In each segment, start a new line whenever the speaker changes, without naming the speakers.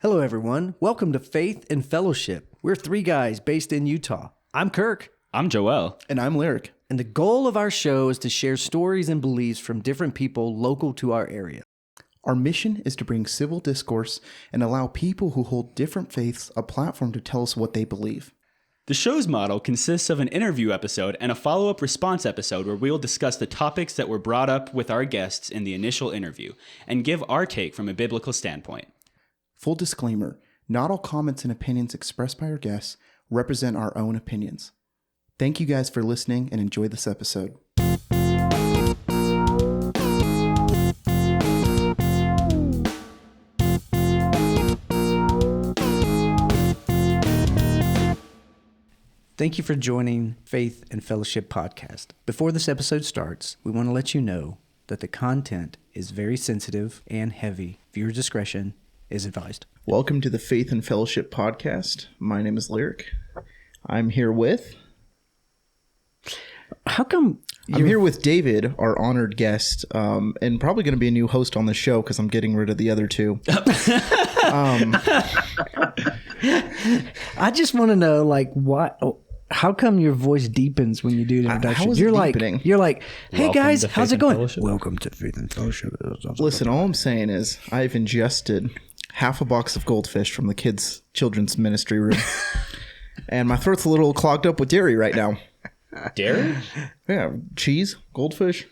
Hello, everyone. Welcome to Faith and Fellowship. We're three guys based in Utah. I'm Kirk.
I'm Joel.
And I'm Lyric.
And the goal of our show is to share stories and beliefs from different people local to our area.
Our mission is to bring civil discourse and allow people who hold different faiths a platform to tell us what they believe.
The show's model consists of an interview episode and a follow-up response episode where we'll discuss the topics that were brought up with our guests in the initial interview and give our take from a biblical standpoint.
Full disclaimer, not all comments and opinions expressed by our guests represent our own opinions. Thank you guys for listening and enjoy this episode.
Thank you for joining Faith and Fellowship Podcast. Before this episode starts, we want to let you know that the content is very sensitive and heavy. Viewer discretion is advised.
Welcome to the Faith and Fellowship Podcast. My name is Lyric. I'm here with...
How come...
I'm here with David, our honored guest, and probably going to be a new host on the show because I'm getting rid of the other two.
I just want to know, like, what... How come your voice deepens when you do the introduction?
How is it deepening?
You're like, hey
Welcome
guys,
to
how's
Faith
it going?
and Fellowship.
Welcome to Faith and Fellowship.
Listen, all I'm saying is I've ingested half a box of goldfish from the kids' children's ministry room, and my throat's a little clogged up with dairy right now.
Dairy?
Yeah, cheese, goldfish.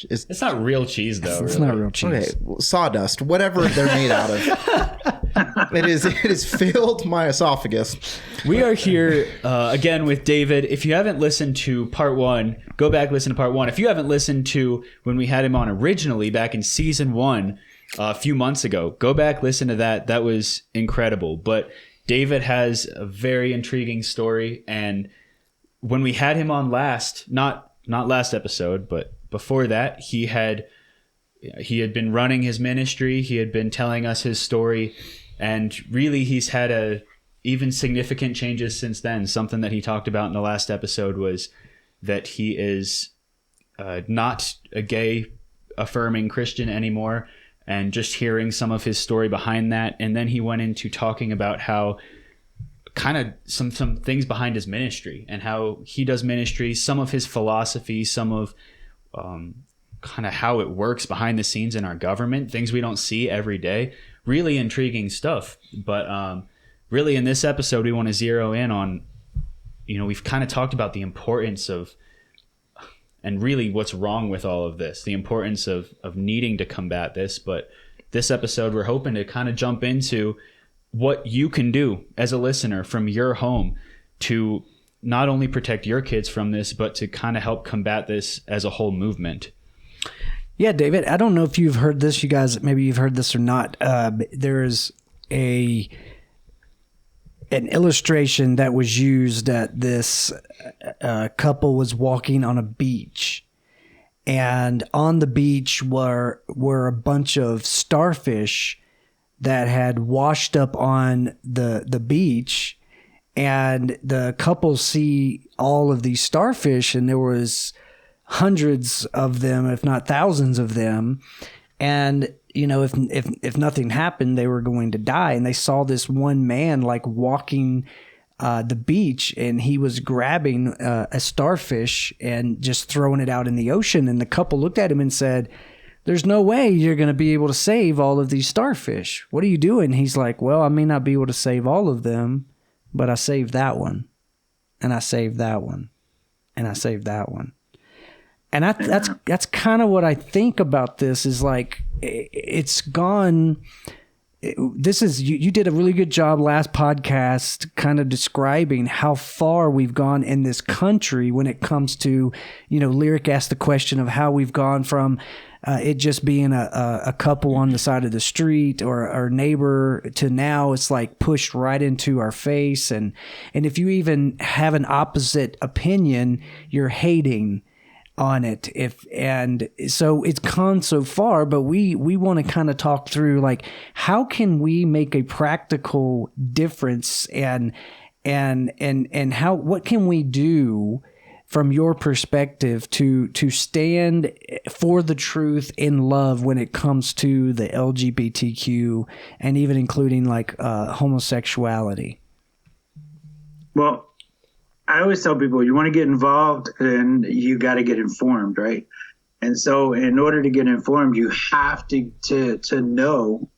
It's not real cheese, though.
It's
really.
not real cheese.
Okay, sawdust, whatever they're made out of. It has filled my esophagus.
We are here again with David. If you haven't listened to part one, go back, listen to part one. If you haven't listened to when we had him on originally back in season one a few months ago, go back, listen to that. That was incredible. But David has a very intriguing story. And when we had him on not last episode, but before that, he had been running his ministry. He had been telling us his story. And really, he's had even significant changes since then. Something that he talked about in the last episode was that he is not a gay affirming Christian anymore, and just hearing some of his story behind that. And then he went into talking about how kind of some things behind his ministry and how he does ministry, some of his philosophy, some of kind of how it works behind the scenes in our government, things we don't see every day. Really intriguing stuff. But really in this episode, we want to zero in on, we've kind of talked about the importance of, and really what's wrong with all of this, the importance of needing to combat this. But this episode, we're hoping to kind of jump into what you can do as a listener from your home to not only protect your kids from this, but to kind of help combat this as a whole movement.
Yeah, David, I don't know if you've heard this, you guys, maybe you've heard this or not. There's an illustration that was used that this couple was walking on a beach, and on the beach were a bunch of starfish that had washed up on the beach, and the couple see all of these starfish, and there was hundreds of them, if not thousands of them. And, if nothing happened, they were going to die. And they saw this one man like walking the beach, and he was grabbing a starfish and just throwing it out in the ocean. And the couple looked at him and said, there's no way you're going to be able to save all of these starfish. What are you doing? He's like, well, I may not be able to save all of them, but I saved that one. And I saved that one. And I saved that one. And that's kind of what I think about this is like, it's gone. You did a really good job last podcast kind of describing how far we've gone in this country when it comes to, Lyric asked the question of how we've gone from it just being a couple on the side of the street or our neighbor to now it's like pushed right into our face. And if you even have an opposite opinion, you're hating on it. And so it's gone so far, but we want to kind of talk through like, how can we make a practical difference and what can we do from your perspective to stand for the truth in love when it comes to the LGBTQ and even including like homosexuality?
Well, I always tell people, you want to get involved and you got to get informed, right? And so in order to get informed, you have to know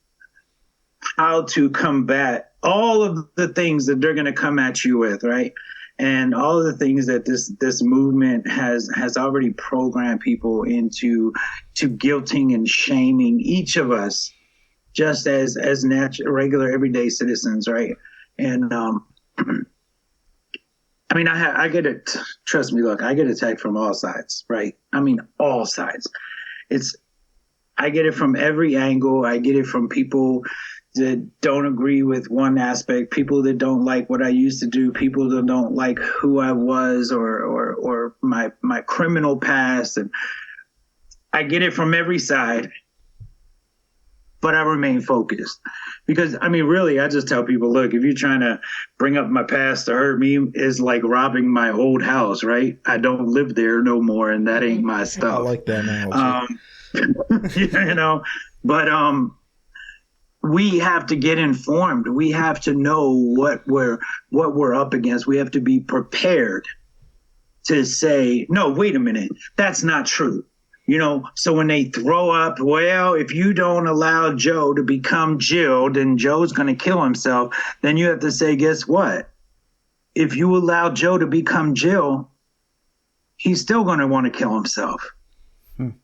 how to combat all of the things that they're going to come at you with, right? And all of the things that this movement has already programmed people into guilting and shaming each of us just as regular everyday citizens, right? And I mean, I get it. Trust me, look, I get attacked from all sides, right? I mean, all sides. I get it from every angle. I get it from people that don't agree with one aspect, people that don't like what I used to do, people that don't like who I was or my criminal past. And I get it from every side, but I remain focused. Because, I mean, really, I just tell people, look, if you're trying to bring up my past to hurt me, it's like robbing my old house, right? I don't live there no more, and that ain't my stuff.
I like that analogy.
You know, but we have to get informed. We have to know what we're up against. We have to be prepared to say, no, wait a minute, that's not true. You know, so when they throw up, well, if you don't allow Joe to become Jill, then Joe's going to kill himself. Then you have to say, guess what? If you allow Joe to become Jill, he's still going to want to kill himself.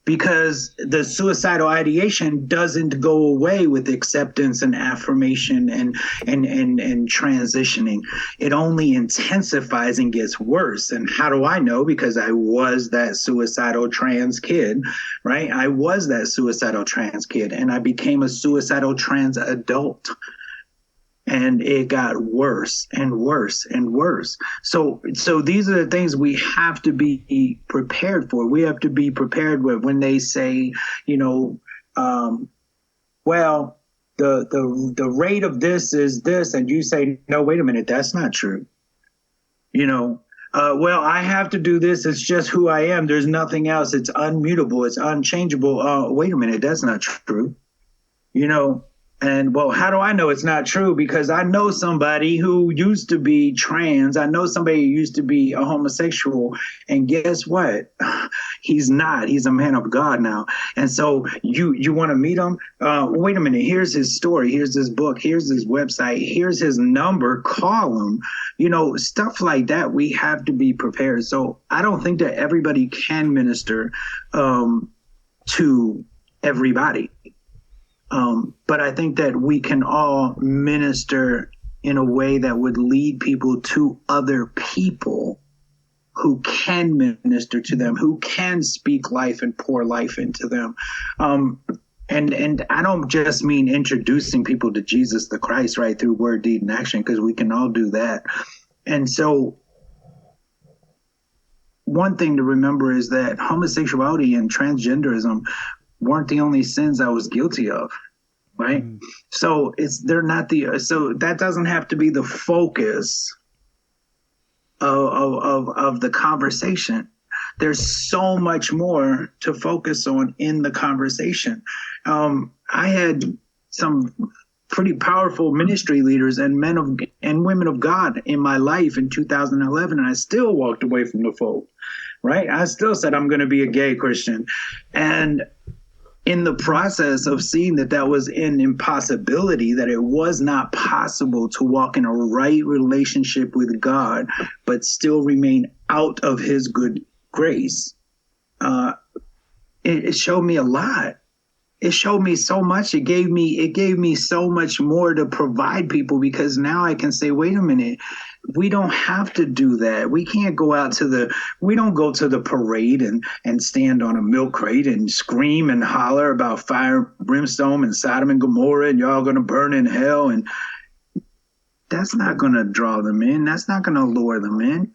Because the suicidal ideation doesn't go away with acceptance and affirmation and transitioning. It only intensifies and gets worse. And how do I know? Because I was that suicidal trans kid, right? I was that suicidal trans kid, and I became a suicidal trans adult. And it got worse and worse and worse. So these are the things we have to be prepared for. We have to be prepared with when they say, you know, well, the rate of this is this, and you say, no, wait a minute, that's not true. You know, well, I have to do this. It's just who I am. There's nothing else. It's unmutable. It's unchangeable. Wait a minute, that's not true. You know. And, well, how do I know it's not true? Because I know somebody who used to be trans. I know somebody who used to be a homosexual. And guess what? He's not. He's a man of God now. And so you want to meet him? Wait a minute. Here's his story. Here's his book. Here's his website. Here's his number. Call him. You know, stuff like that. We have to be prepared. So I don't think that everybody can minister to everybody. But I think that we can all minister in a way that would lead people to other people who can minister to them, who can speak life and pour life into them. And I don't just mean introducing people to Jesus the Christ, right, through word, deed, and action, because we can all do that. And so one thing to remember is that homosexuality and transgenderism weren't the only sins I was guilty of, right? So so that doesn't have to be the focus of the conversation. There's so much more to focus on in the conversation. I had some pretty powerful ministry leaders and and women of God in my life in 2011, and I still walked away from the fold, right? I still said I'm going to be a gay Christian, and in the process of seeing that was an impossibility, that it was not possible to walk in a right relationship with God, but still remain out of his good grace, it showed me a lot. It showed me so much. It gave me so much more to provide people, because now I can say, wait a minute, we don't have to do that. We can't go out we don't go to the parade and stand on a milk crate and scream and holler about fire, brimstone, and Sodom and Gomorrah, and y'all going to burn in hell. And that's not going to draw them in. That's not going to lure them in.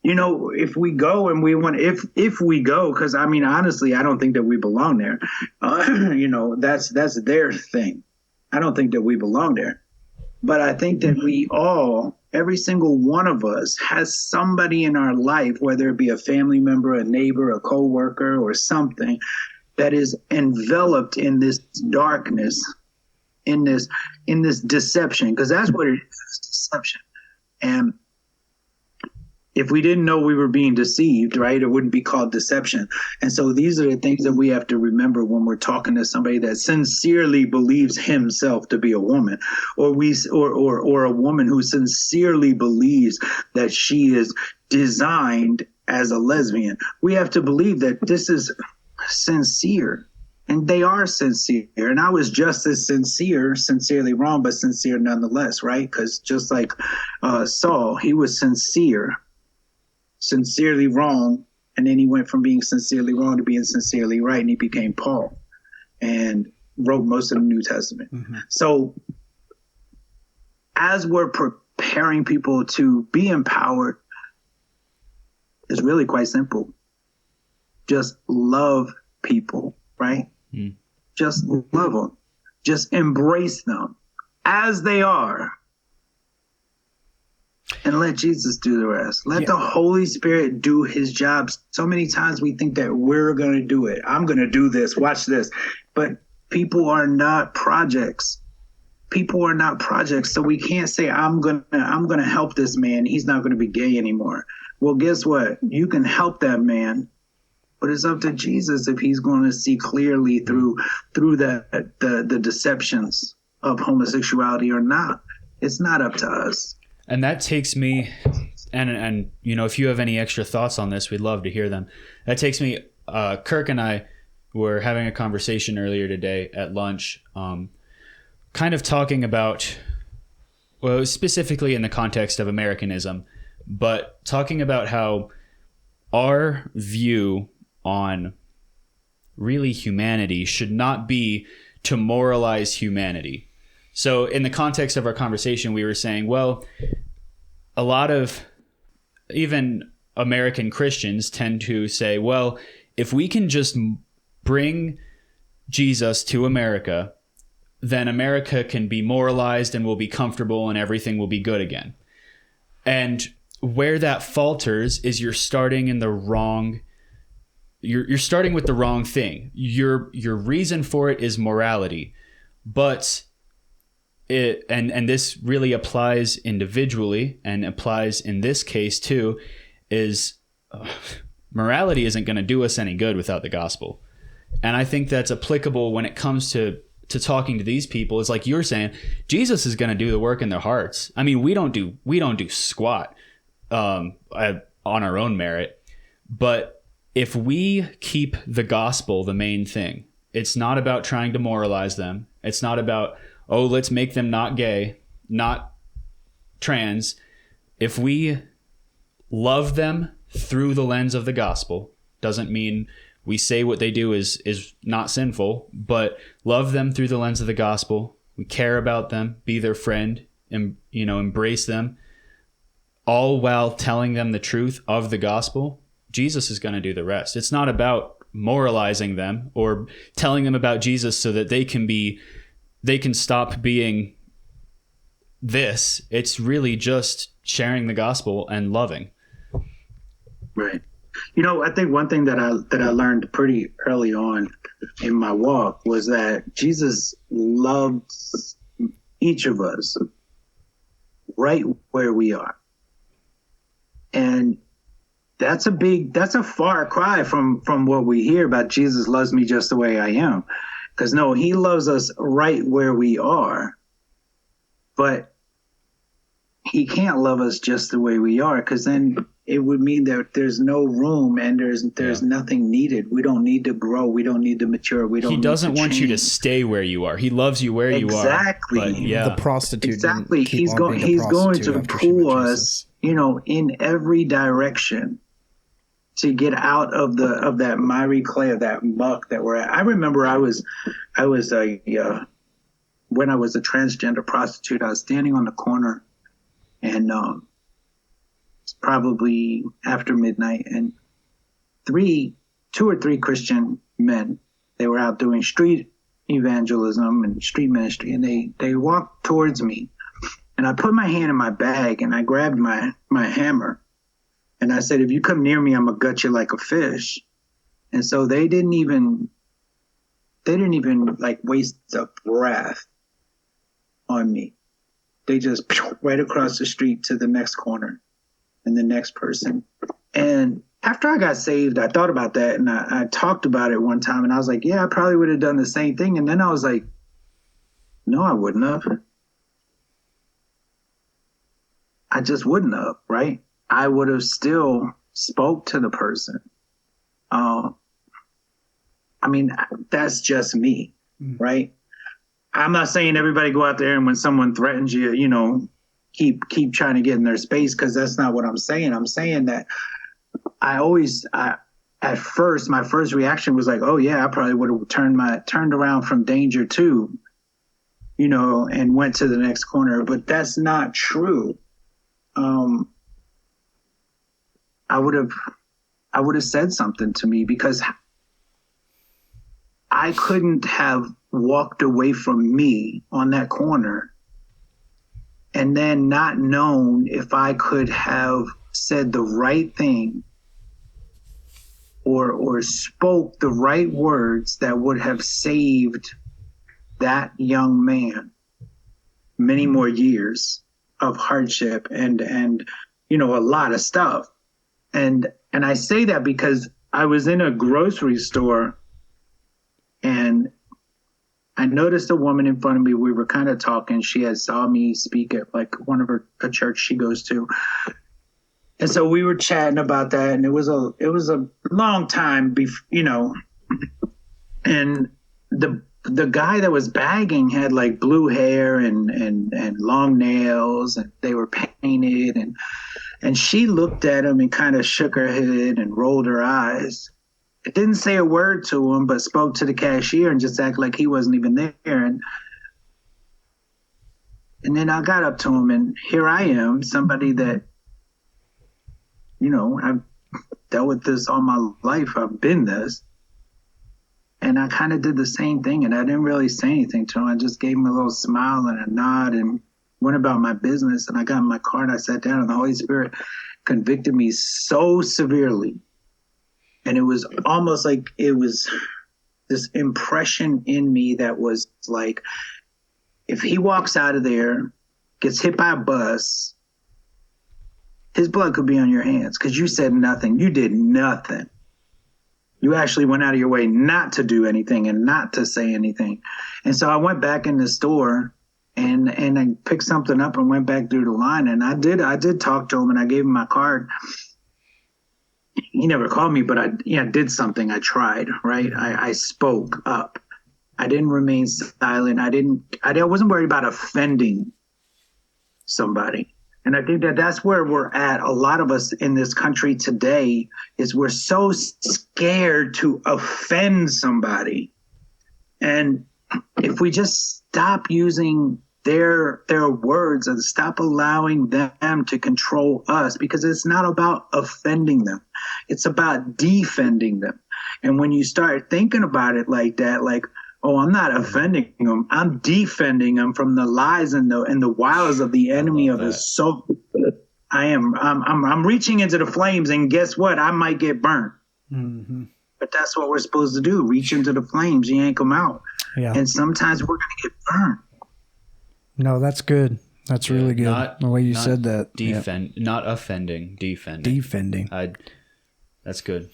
You know, if we go and we want, if we go, because I mean, honestly, I don't think that we belong there. You know, that's their thing. I don't think that we belong there. But I think that we all, Every single one of us has somebody in our life, whether it be a family member, a neighbor, a coworker, or something, that is enveloped in this darkness, in this deception, because that's what it is, deception. And if we didn't know we were being deceived, right, it wouldn't be called deception. And so these are the things that we have to remember when we're talking to somebody that sincerely believes himself to be a woman, or a woman who sincerely believes that she is designed as a lesbian. We have to believe that this is sincere. And they are sincere. And I was just as sincere, sincerely wrong, but sincere nonetheless, right? Because just like Saul, he was sincere, sincerely wrong, and then he went from being sincerely wrong to being sincerely right, and he became Paul and wrote most of the New Testament. Mm-hmm. So as we're preparing people to be empowered, it's really quite simple. Just love people, right? Mm. Just love them. Just embrace them as they are. And let Jesus do the rest. Let the Holy Spirit do his job. So many times we think that we're going to do it. I'm going to do this. Watch this. But people are not projects. People are not projects. So we can't say, I'm going to help this man. He's not going to be gay anymore. Well, guess what? You can help that man, but it's up to Jesus if he's going to see clearly through the deceptions of homosexuality or not. It's not up to us.
And that takes me, and you know, if you have any extra thoughts on this, we'd love to hear them. That takes me, Kirk and I were having a conversation earlier today at lunch, kind of talking about, well, specifically in the context of Americanism, but talking about how our view on really humanity should not be to moralize humanity. So in the context of our conversation, we were saying, well, a lot of even American Christians tend to say, well, if we can just bring Jesus to America, then America can be moralized and we'll be comfortable and everything will be good again. And where that falters is you're starting in the wrong, you're starting with the wrong thing. Your reason for it is morality, but it, and this really applies individually and applies in this case too, is morality isn't going to do us any good without the gospel. And I think that's applicable when it comes to talking to these people. It's like you're saying, Jesus is going to do the work in their hearts. I mean, we don't do squat on our own merit, but if we keep the gospel the main thing, it's not about trying to moralize them. It's not about, oh, let's make them not gay, not trans. If we love them through the lens of the gospel, doesn't mean we say what they do is not sinful, but love them through the lens of the gospel. We care about them, be their friend, and, you know, embrace them, all while telling them the truth of the gospel. Jesus is going to do the rest. It's not about moralizing them or telling them about Jesus so that they can stop being this. It's really just sharing the gospel and loving.
Right. You know, I think one thing that I learned pretty early on in my walk was that Jesus loved each of us right where we are. And that's a far cry from what we hear about Jesus loves me just the way I am. Because no, he loves us right where we are, but he can't love us just the way we are, because then it would mean that there's no room and there's nothing needed. We don't need to grow. We don't need to mature.
He doesn't want you to stay where you are. He loves you where you are.
Exactly.
The prostitute.
Exactly. He's going to pull us, you know, in every direction to get out of that miry clay, of that muck that we're at. I remember when I was a transgender prostitute, I was standing on the corner, and it's probably after midnight, and two or three Christian men, they were out doing street evangelism and street ministry, and they walked towards me, and And I put my hand in my bag and I grabbed my hammer. And I said, if you come near me, I'm going to gut you like a fish. And so they didn't even like waste a breath on me. They just right across the street to the next corner and the next person. And after I got saved, I thought about that and I talked about it one time and I was like, yeah, I probably would have done the same thing. And then I was like, no, I wouldn't have. I just wouldn't have, right? I would have still spoke to the person. I mean, that's just me, right? I'm not saying everybody go out there and when someone threatens you, you know, keep trying to get in their space, because that's not what I'm saying. I'm saying that at first, my first reaction was like, oh yeah, I probably would have turned around from danger too, you know, and went to the next corner. But that's not true. I would have said something to me, because I couldn't have walked away from me on that corner and then not known if I could have said the right thing or spoke the right words that would have saved that young man many more years of hardship and you know, a lot of stuff. And I say that because I was in a grocery store and I noticed a woman in front of me. We were kind of talking. She had saw me speak at like a church she goes to. And so we were chatting about that, and it was a long time you know, and the guy that was bagging had like blue hair and long nails, and they were painted, and she looked at him and kind of shook her head and rolled her eyes. It didn't say a word to him, but spoke to the cashier and just acted like he wasn't even there. And then I got up to him, and here I am, somebody that, you know, I've dealt with this all my life. I've been this. And I kind of did the same thing, and I didn't really say anything to him. I just gave him a little smile and a nod and went about my business. And I got in my car and I sat down, and the Holy Spirit convicted me so severely. And it was almost like it was this impression in me that was like, if he walks out of there, gets hit by a bus, his blood could be on your hands, because you said nothing. You did nothing. You actually went out of your way not to do anything and not to say anything. And so I went back in the store and I picked something up and went back through the line. And I did talk to him, and I gave him my card. He never called me, but I did something. I tried, right? I spoke up. I didn't remain silent. I wasn't worried about offending somebody. And I think that that's where we're at. A lot of us in this country today is we're so scared to offend somebody. And if we just stop using their words and stop allowing them to control us, because it's not about offending them. It's about defending them. And when you start thinking about it like that, like, oh, I'm not offending them, I'm defending them from the lies and the wiles of the enemy of his soul. I'm reaching into the flames, and guess what? I might get burnt. Mm-hmm. But that's what we're supposed to do. Reach into the flames, yank them out. Yeah. And sometimes we're going to get burnt.
No, that's good. That's really good. The way you said that.
Not offending, defending.
Defending.
That's good.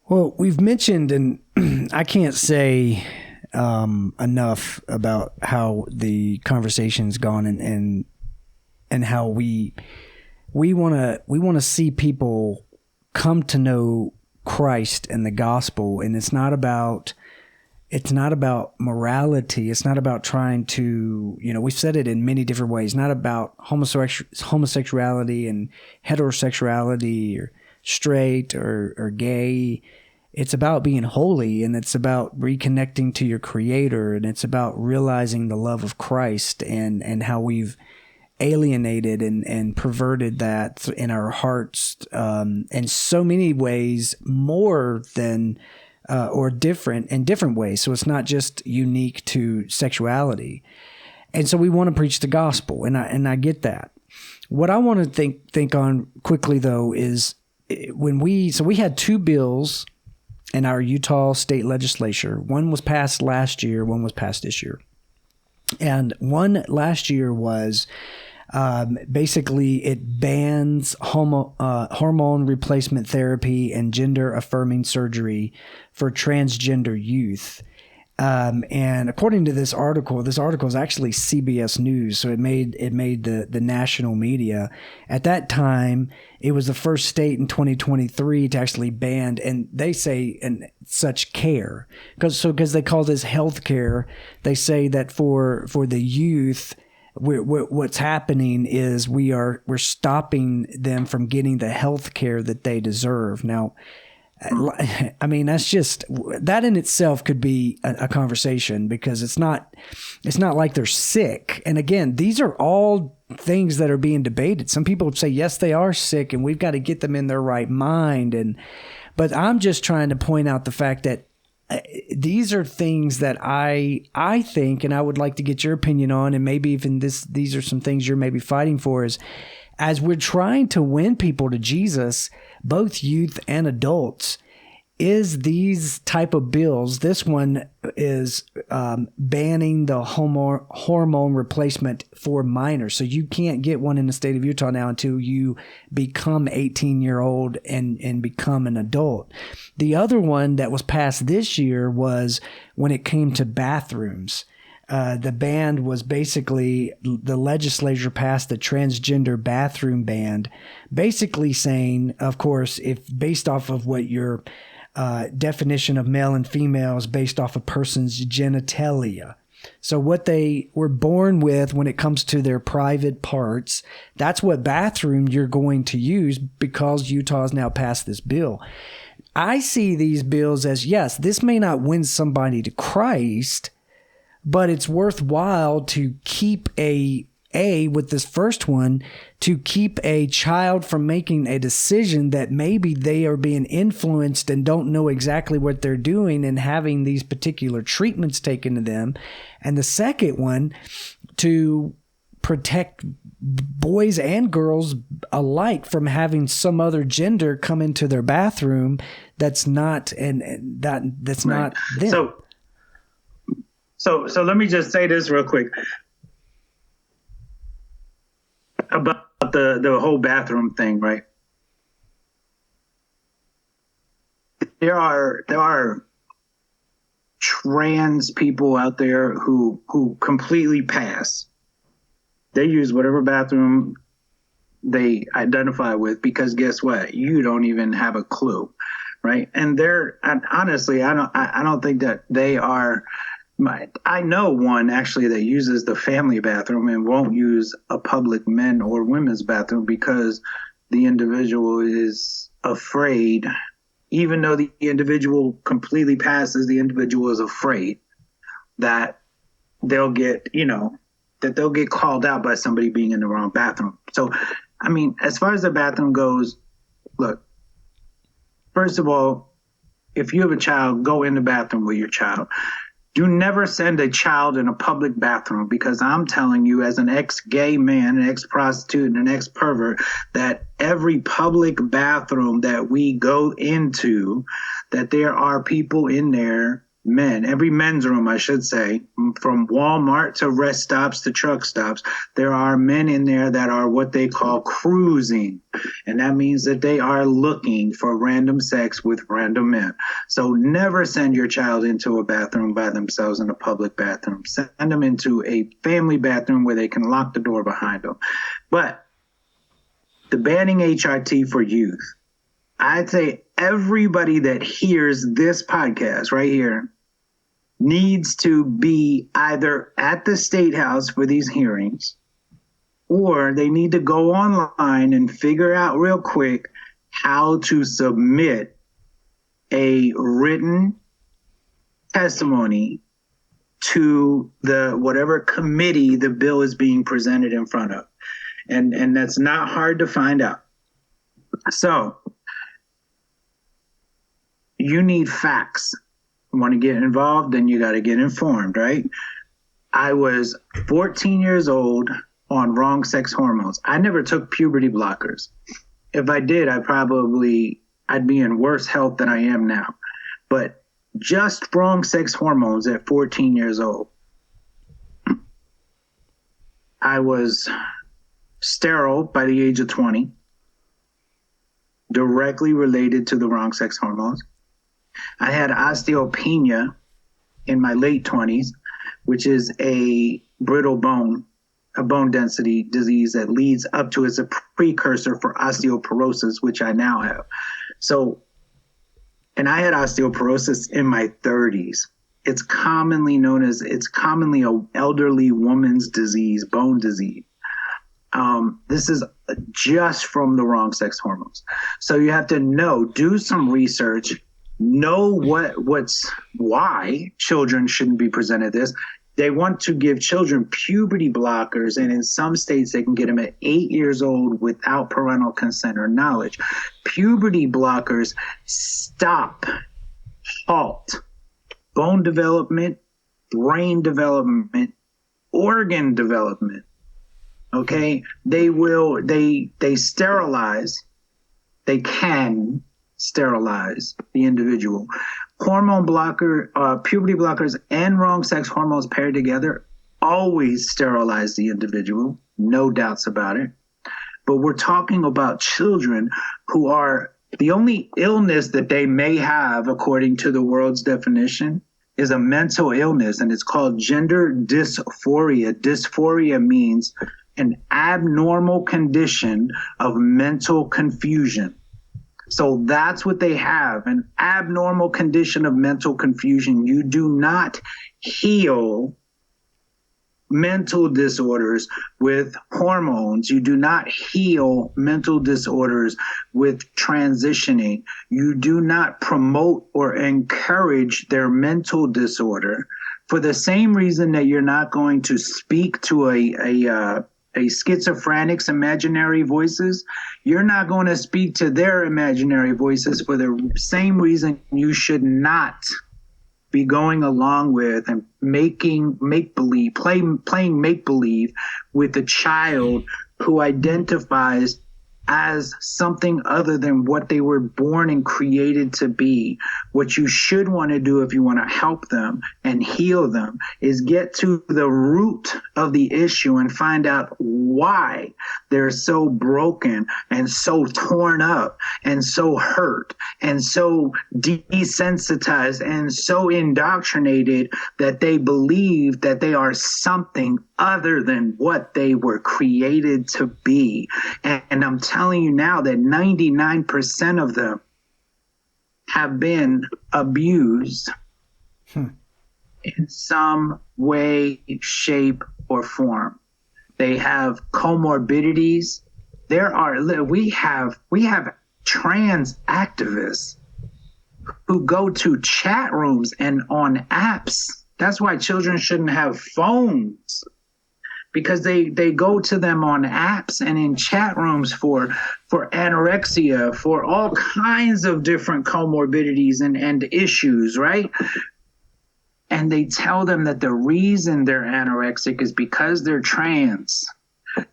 Well, we've mentioned, and I can't say enough about how the conversation's gone, and how we want to see people come to know Christ and the gospel. And it's not about morality. It's not about trying to, we've said it in many different ways, not about homosexuality and heterosexuality or straight or gay. It's about being holy, and it's about reconnecting to your Creator, and it's about realizing the love of Christ and how we've alienated and perverted that in our hearts in so many ways, more than or different in different ways. So it's not just unique to sexuality. And so we want to preach the gospel, and I get that. What I want to think on quickly though is when we had 2 bills in our Utah state legislature. One was passed last year, one was passed this year. And one last year was basically it bans hormone replacement therapy and gender affirming surgery for transgender youth. And according to this article is actually CBS News, so it made the national media. At that time, it was the first state in 2023 to actually ban, and they say, and such care, because they call this health care. They say that for the youth, what's happening is we're stopping them from getting the health care that they deserve. Now, I mean, that's just, that in itself could be a conversation, because it's not like they're sick. And again, these are all things that are being debated. Some people say, yes, they are sick and we've got to get them in their right mind. But I'm just trying to point out the fact that these are things that I think, and I would like to get your opinion on, and maybe even these are some things you're maybe fighting for, is as we're trying to win people to Jesus, both youth and adults, is these type of bills. This one is banning the hormone replacement for minors. So you can't get one in the state of Utah now until you become 18-year-old and become an adult. The other one that was passed this year was when it came to bathrooms. The ban was basically, the legislature passed the transgender bathroom ban, basically saying, of course, if based off of what your definition of male and female is based off a person's genitalia. So what they were born with when it comes to their private parts, that's what bathroom you're going to use, because Utah has now passed this bill. I see these bills as, yes, this may not win somebody to Christ, but it's worthwhile to keep with this first one, to keep a child from making a decision that maybe they are being influenced and don't know exactly what they're doing, and having these particular treatments taken to them. And the second one, to protect boys and girls alike from having some other gender come into their bathroom that's not, that's right. Not them.
So let me just say this real quick about the whole bathroom thing, right? There are trans people out there who completely pass. They use whatever bathroom they identify with, because guess what? You don't even have a clue, right? And honestly, I don't think that they are. I know one actually that uses the family bathroom and won't use a public men or women's bathroom because the individual is afraid. Even though the individual completely passes, the individual is afraid that they'll get called out by somebody being in the wrong bathroom. So, I mean, as far as the bathroom goes, look, first of all, if you have a child, go in the bathroom with your child. Do never send a child in a public bathroom, because I'm telling you, as an ex-gay man, an ex-prostitute, and an ex-pervert, that every public bathroom that we go into, that there are people in there, men, every men's room, I should say, from Walmart to rest stops to truck stops, there are men in there that are what they call cruising. And that means that they are looking for random sex with random men. So never send your child into a bathroom by themselves in a public bathroom. Send them into a family bathroom where they can lock the door behind them. But the banning HRT for youth, I'd say everybody that hears this podcast right here needs to be either at the State House for these hearings, or they need to go online and figure out real quick how to submit a written testimony to the whatever committee the bill is being presented in front of. And that's not hard to find out. So you need facts. You want to get involved, then you got to get informed, right? I was 14 years old on wrong sex hormones. I never took puberty blockers. If I did, I'd be in worse health than I am now. But just wrong sex hormones at 14 years old. I was sterile by the age of 20, directly related to the wrong sex hormones. I had osteopenia in my late 20s, which is a brittle bone, a bone density disease that leads up to as a precursor for osteoporosis, which I now have. So, and I had osteoporosis in my 30s. It's commonly an elderly woman's disease, bone disease. This is just from the wrong sex hormones. So you have to do some research, know why children shouldn't be presented this. They want to give children puberty blockers, and in some states they can get them at 8 years old without parental consent or knowledge. Puberty blockers halt bone development, brain development, organ development. Okay, they sterilize. They can sterilize the individual. Puberty blockers and wrong sex hormones paired together always sterilize the individual. No doubts about it. But we're talking about children who are, the only illness that they may have, according to the world's definition, is a mental illness, and it's called gender dysphoria. Dysphoria means an abnormal condition of mental confusion. So that's what they have, an abnormal condition of mental confusion. You do not heal mental disorders with hormones. You do not heal mental disorders with transitioning. You do not promote or encourage their mental disorder for the same reason that you're not going to speak to a schizophrenic's imaginary voices. You're not going to speak to their imaginary voices for the same reason you should not be going along with and playing make-believe with a child who identifies as something other than what they were born and created to be. What you should want to do if you want to help them and heal them is get to the root of the issue and find out why they're so broken and so torn up and so hurt and so desensitized and so indoctrinated that they believe that they are something other than what they were created to be. And I'm telling you now that 99% of them have been abused in some way, shape, or form. They have comorbidities. We have trans activists who go to chat rooms and on apps. That's why children shouldn't have phones, because they go to them on apps and in chat rooms for anorexia, for all kinds of different comorbidities and issues, right? And they tell them that the reason they're anorexic is because they're trans.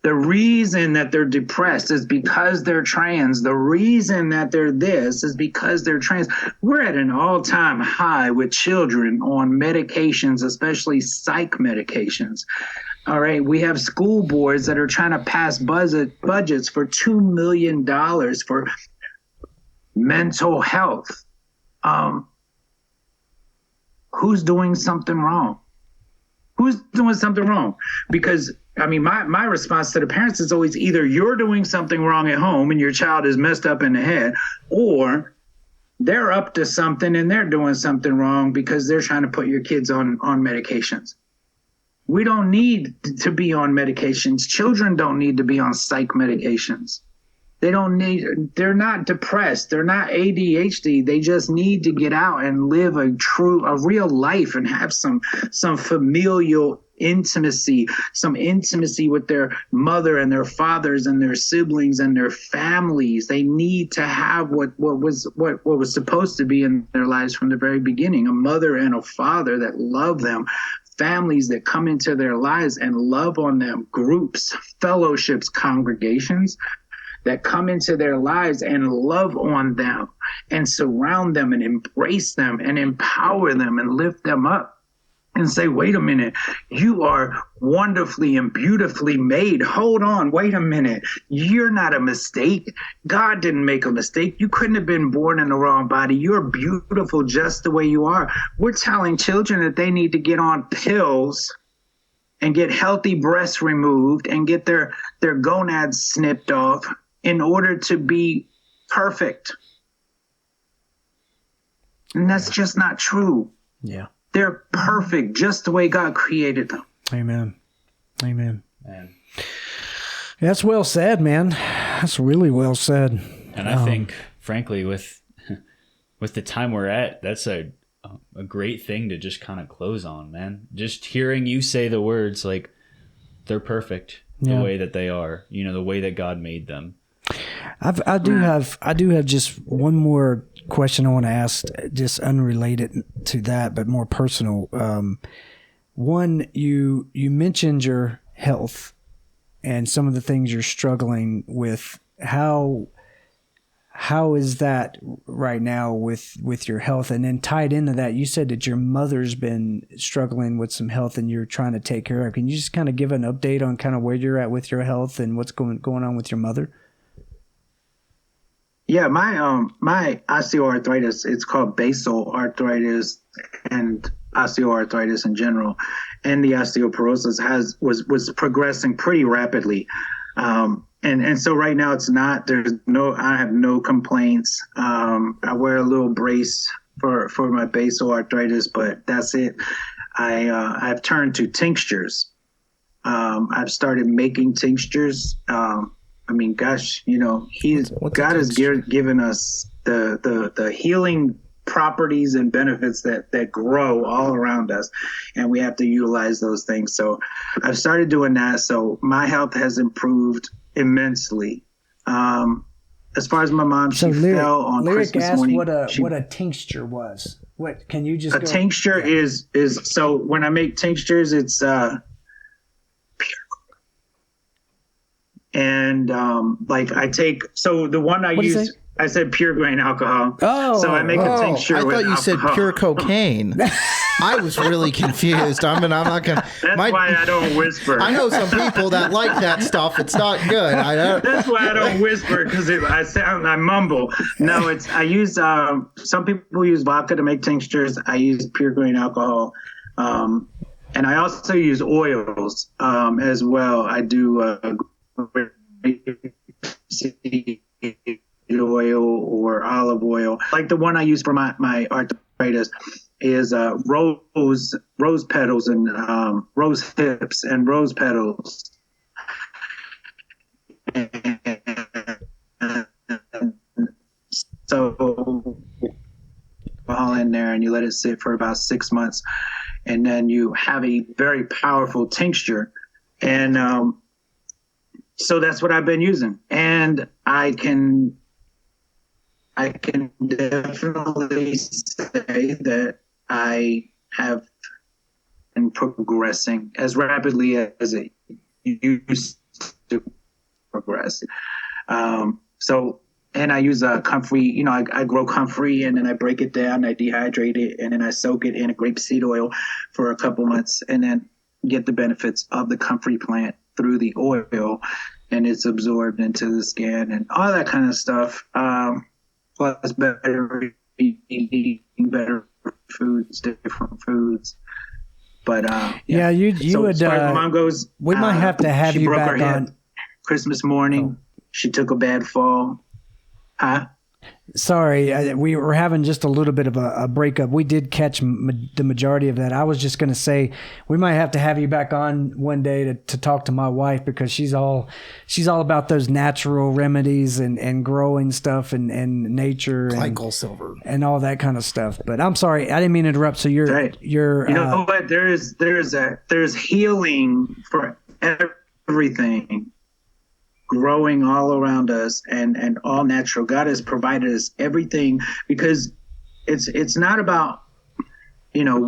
The reason that they're depressed is because they're trans. The reason that they're this is because they're trans. We're at an all-time high with children on medications, especially psych medications. All right, we have school boards that are trying to pass budgets for $2 million for mental health. Who's doing something wrong? Who's doing something wrong? Because, I mean, my response to the parents is always either you're doing something wrong at home and your child is messed up in the head, or they're up to something and they're doing something wrong because they're trying to put your kids on medications. We don't need to be on medications. Children don't need to be on psych medications. They're not depressed. They're not ADHD. They just need to get out and live a real life and have some familial intimacy, some intimacy with their mother and their fathers and their siblings and their families. They need to have what was supposed to be in their lives from the very beginning, a mother and a father that love them families that come into their lives and love on them, groups, fellowships, congregations that come into their lives and love on them and surround them and embrace them and empower them and lift them up and say, wait a minute, you are wonderfully and beautifully made. Hold on, wait a minute. You're not a mistake. God didn't make a mistake. You couldn't have been born in the wrong body. You're beautiful just the way you are. We're telling children that they need to get on pills and get healthy breasts removed and get their gonads snipped off in order to be perfect. And that's just not true.
Yeah.
They're perfect just the way God created them.
Amen. Amen.
Man.
That's well said, man. That's really well said.
And I think, frankly, with the time we're at, that's a great thing to just kind of close on, man. Just hearing you say the words, like, they're perfect the way that they are, you know, the way that God made them.
I do have just one more question I want to ask, just unrelated to that, but more personal. One, you mentioned your health and some of the things you're struggling with. How is that right now with your health? And then tied into that, you said that your mother's been struggling with some health and you're trying to take care of. Can you just kind of give an update on kind of where you're at with your health and what's going on with your mother?
Yeah, my osteoarthritis, it's called basal arthritis and osteoarthritis in general, and the osteoporosis was progressing pretty rapidly. And so right now I have no complaints. I wear a little brace for my basal arthritis, but that's it. I've turned to tinctures. I've started making tinctures. I mean, gosh, you know, God has given us the healing properties and benefits that grow all around us, and we have to utilize those things. So I've started doing that. So my health has improved immensely. As far as my mom, she fell on Christmas morning.
What a tincture was. What can you just?
Tincture is so when I make tinctures, it's and like I take, so the one I use, I said pure grain alcohol.
Oh,
so I make a tincture.
I
with
thought you said
alcohol.
pure cocaine. I was really confused. I'm not gonna.
That's why I don't whisper.
I know some people that like that stuff. It's not good.
That's why I don't whisper, because I mumble. No, I use some people use vodka to make tinctures. I use pure grain alcohol, and I also use oils as well. I do oil or olive oil. Like the one I use for my arthritis is rose petals and rose hips and rose petals. So all in there, and you let it sit for about 6 months, and then you have a very powerful tincture. And so that's what I've been using, and I can definitely say that I have been progressing as rapidly as it used to progress. So, and I use comfrey, you know, I grow comfrey, and then I break it down, I dehydrate it, and then I soak it in a grapeseed oil for a couple months, and then get the benefits of the comfrey plant through the oil, and it's absorbed into the skin and all that kind of stuff. Plus better eating, better foods, different foods. But
yeah, you
so
would.
As far as my mom goes,
we might have to have
she
you
broke
back
her hip
on.
Christmas morning. She took a bad fall. Huh?
Sorry, we were having just a little bit of a breakup. We did catch the majority of that. I was just going to say we might have to have you back on one day to talk to my wife, because she's all about those natural remedies and growing stuff and nature and
silver
and all that kind of stuff. But I'm sorry, I didn't mean to interrupt. So you're
right. You know what? There's healing for everything growing all around us, and all natural. God has provided us everything, because it's not about, I'm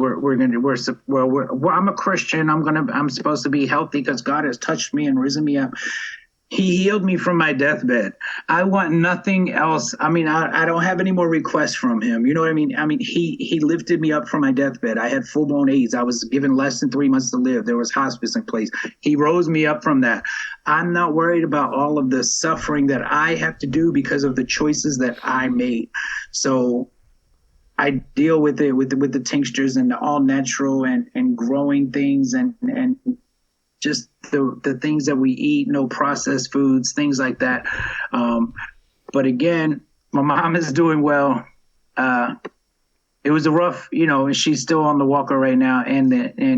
a Christian. I'm supposed to be healthy because God has touched me and risen me up. He healed me from my deathbed. I want nothing else. I mean, I don't have any more requests from him. You know what I mean? I mean, he lifted me up from my deathbed. I had full-blown AIDS. I was given less than 3 months to live. There was hospice in place. He rose me up from that. I'm not worried about all of the suffering that I have to do because of the choices that I made. So I deal with it with the tinctures and the all natural and growing things and just the things that we eat, no processed foods, things like that. But again, my mom is doing well. It was a rough, and she's still on the walker right now and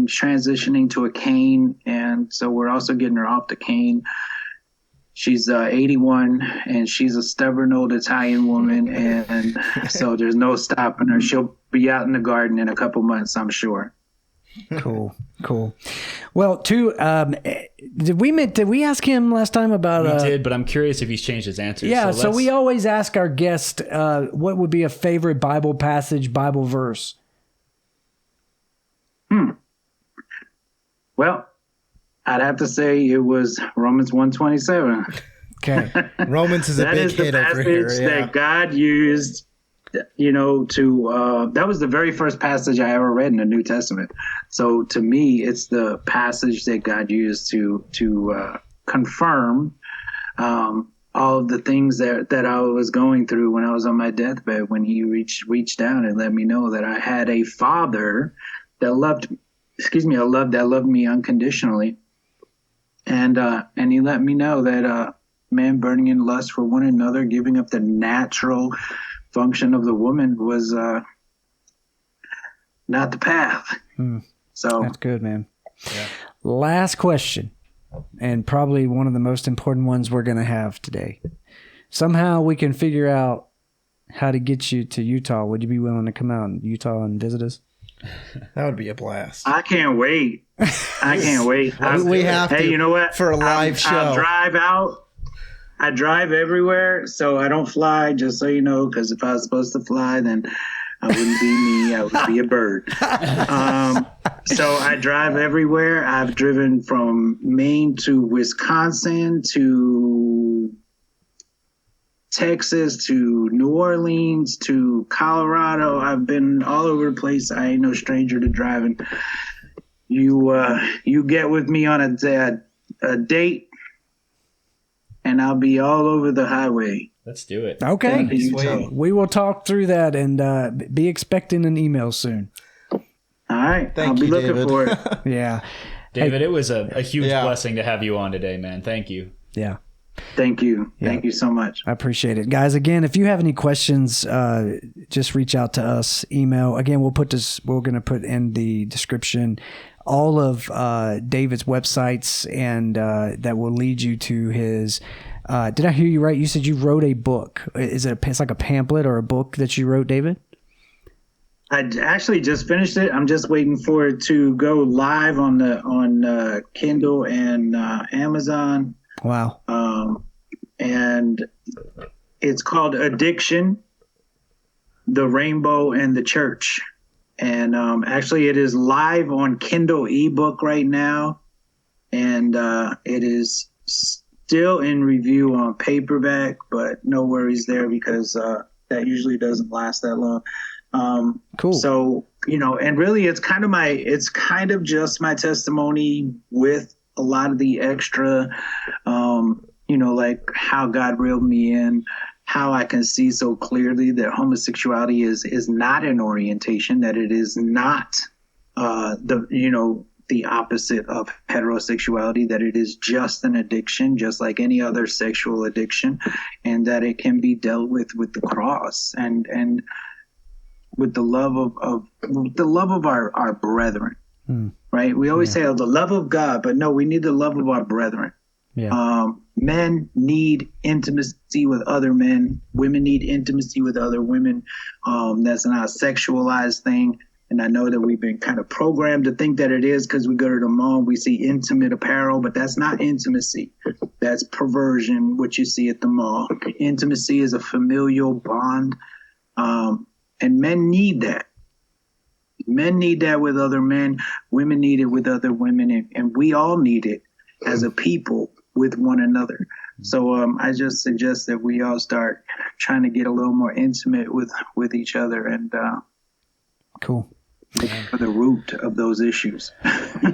transitioning to a cane. And so we're also getting her off the cane. She's 81 and she's a stubborn old Italian woman. And so there's no stopping her. She'll be out in the garden in a couple months, I'm sure.
Cool. Well, did we ask him last time about?
We did, but I'm curious if he's changed his answer.
Yeah, so we always ask our guest what would be a favorite Bible passage, Bible verse.
Well, I'd have to say it was Romans 1:27.
Okay,
Romans is a
That
big
is the
hit over here.
passage
Yeah.
that God used. That was the very first passage I ever read in the New Testament. So to me, it's the passage that God used to confirm all of the things that I was going through when I was on my deathbed. When He reached down and let me know that I had a Father that loved me unconditionally, and He let me know that man burning in lust for one another, giving up the natural function of the woman was not the path. So
that's good, man. Yeah. Last question, and probably one of the most important ones we're going to have today. Somehow we can figure out how to get you to Utah. Would you be willing to come out in Utah and visit us?
That would be a blast.
I can't wait.
We have to.
Hey, you know what?
For a live show.
I drive everywhere, so I don't fly, just so you know, because if I was supposed to fly, then I wouldn't be me. I would be a bird. So I drive everywhere. I've driven from Maine to Wisconsin to Texas to New Orleans to Colorado. I've been all over the place. I ain't no stranger to driving. You get with me on a date, and I'll be all over the highway.
Let's do it.
Okay. We will talk through that and be expecting an email soon.
All right.
Thank
I'll be
you,
looking
David.
for it.
Yeah.
David, it was a huge blessing to have you on today, man. Thank you.
Yeah.
Thank you.
Yeah.
Thank you so much.
I appreciate it. Guys, again, if you have any questions, just reach out to us. Email. Again, we're going to put in the description all of David's websites, and that will lead you to his. Did I hear you right? You said you wrote a book. It's like a pamphlet or a book that you wrote, David?
I actually just finished it. I'm just waiting for it to go live on Kindle and Amazon.
Wow.
And it's called Addiction, the Rainbow and the Church. And actually it is live on Kindle ebook right now. And it is still in review on paperback, but no worries there because that usually doesn't last that long.
Cool.
So, and really it's kind of just my testimony with a lot of the extra, like how God reeled me in, how I can see so clearly that homosexuality is not an orientation, that it is not the opposite of heterosexuality, that it is just an addiction, just like any other sexual addiction, and that it can be dealt with the cross and with the love of our brethren. Right? We always say, the love of God, but no, we need the love of our brethren.
Yeah.
Men need intimacy with other men. Women need intimacy with other women. That's not a sexualized thing. And I know that we've been kind of programmed to think that it is because we go to the mall, we see intimate apparel, but that's not intimacy. That's perversion, what you see at the mall. Intimacy is a familial bond. And men need that. Men need that with other men. Women need it with other women. And we all need it as a people with one another. So I just suggest that we all start trying to get a little more intimate with each other and
Cool.
look for the root of those issues.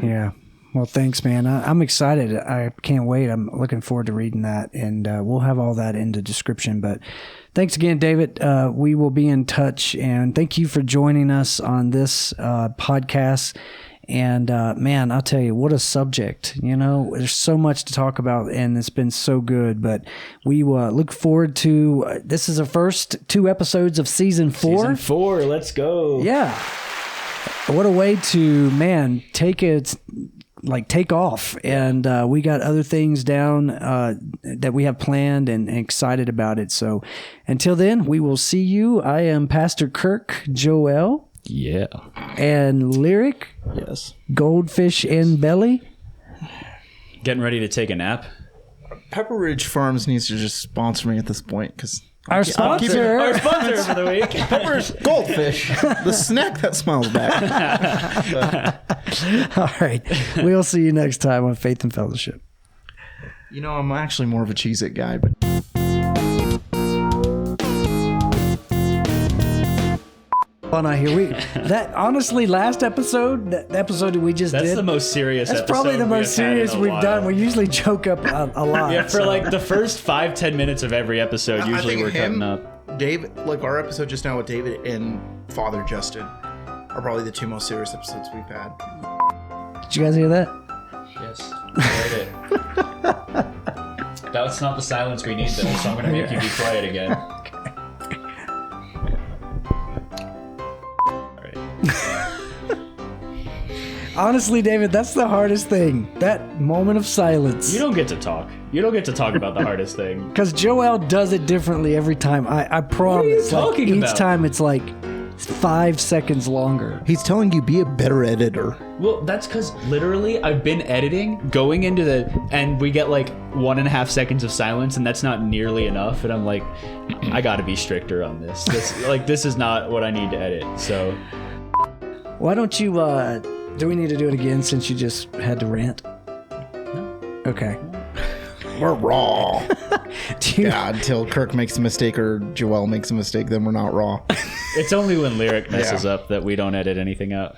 Yeah. Well, thanks, man. I'm excited. I can't wait. I'm looking forward to reading that, and we'll have all that in the description. But thanks again, David. We will be in touch, and thank you for joining us on this podcast. And man, I'll tell you, what a subject. You know, there's so much to talk about, and it's been so good. But we look forward to this is the first 2 episodes of season 4.
Season 4, let's go.
Yeah. What a way to, man, take off. And we got other things down that we have planned and excited about it. So until then, we will see you. I am Pastor Kirk Joel.
Yeah.
And Lyric.
Yes.
Goldfish in Belly.
Getting ready to take a nap.
Pepper Ridge Farms needs to just sponsor me at this point because
Our sponsor.
Our sponsor for the week.
Pepper's Goldfish, the snack that smiles back.
All right. We'll see you next time on Faith and Fellowship.
You know, I'm actually more of a Cheez-It guy, but
Oh, no, here we. That honestly, last episode, the episode that we just
That's
did.
the most serious
That's
episode
probably the
we
most
have had in
serious
a
we've
while.
done. We usually joke up a lot.
Yeah, for like the first 5-10 minutes of every episode,
I
usually
think
we're cutting up.
David, like our episode just now with David and Father Justin, are probably the 2 most serious episodes we've had.
Did you guys hear that?
Yes, I heard it. That's not the silence we need, though, so I'm going to make you be quiet again. All right.
Honestly, David, that's the hardest thing. That moment of silence.
You don't get to talk. You don't get to talk about the hardest thing.
Because Joel does it differently every time. I promise.
What are you talking
each
about?
time it's like 5 seconds longer.
He's telling you be a better editor.
Well, that's because literally I've been editing, going into and we get like 1.5 seconds of silence, and that's not nearly enough. And I'm like, I got to be stricter on this. This is not what I need to edit. So,
Why don't you, do we need to do it again since you just had to rant? No. Okay.
We're raw.
Do you,
Yeah, until Kirk makes a mistake or Joel makes a mistake, then we're not raw.
it's only when Lyric messes up that we don't edit anything out.